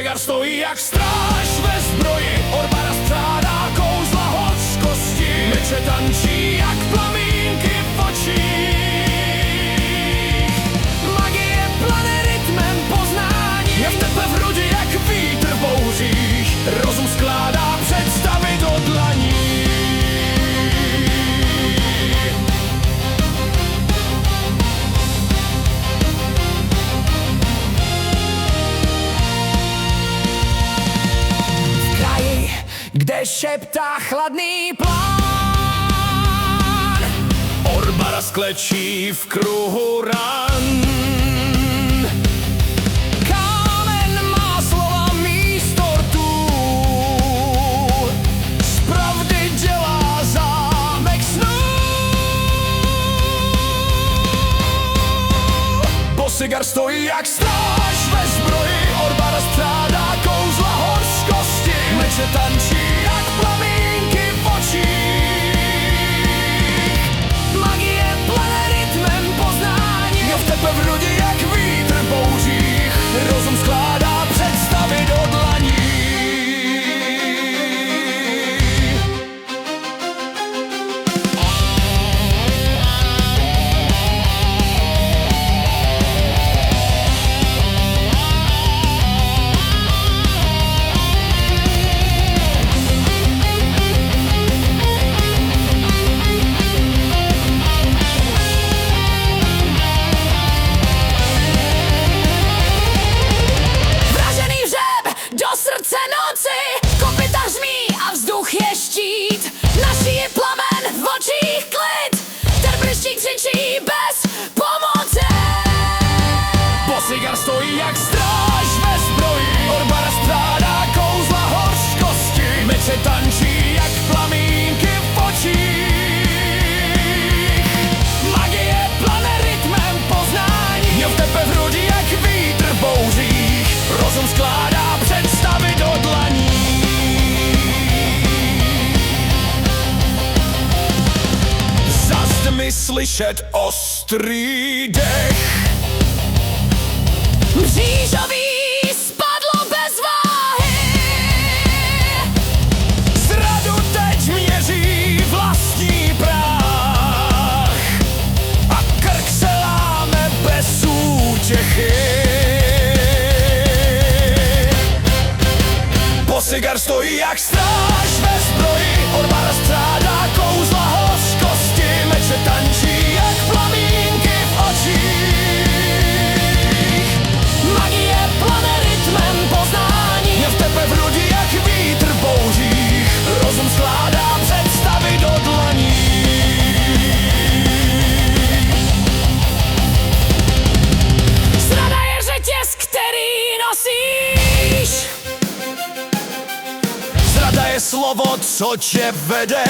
Bosigar stojí jak stráž ve zbroji, Orbara střádá kouzla hořkosti. Meče tančí jak plamínky v očích. Magie plane rytmem poznání, je v tebe v hrudi jak vítr v bouřích. Rozum skládá představy do dlaní. Kde šeptá chladný plán, Orbara sklečí v kruhu ran. Kámen má slova místo rtů, z pravdy dělá zámek snů. Bosigar stojí jak stráž ve zbroji, Orbara střádá kouzla hořkosti. Meče tančí jak plamínky v očích. Magie plane rytmem poznání, je v tebe v hrudi jak vítr v bouřích. Rozum skládá představy do dlaní. Kopyta hřmí a vzduch je štít, na šíji plamen, v očích klid. Ten bryštík křičí bez pomoci. Bosigar stojí jak stráž ve zbroji, Orbara strádá kouzla hořkosti. Meče tančí jak plamínky v očích. Magie plane rytmem poznání, je v tebe v hrudi jak vítr v bouřích. Rozum skládá představy do dlaní. Za zdmi slyšet ostrý dech. Mřížový spadlo bez váhy. Zradu teď měří vlastní prach a krk se láme bez útěchy. Bosigar stojí jak stráž ve zbroji, Orbara strádá kouzla hořkosti. Meče tančí jak plamínky v očích. Magie plane rytmem poznání, je v tebe v hrudi jak vítr v bouřích. Rozum skládá představy do dlaní. Zrada je řetěz, který nosíš. Zrada je slovo, co tě vede.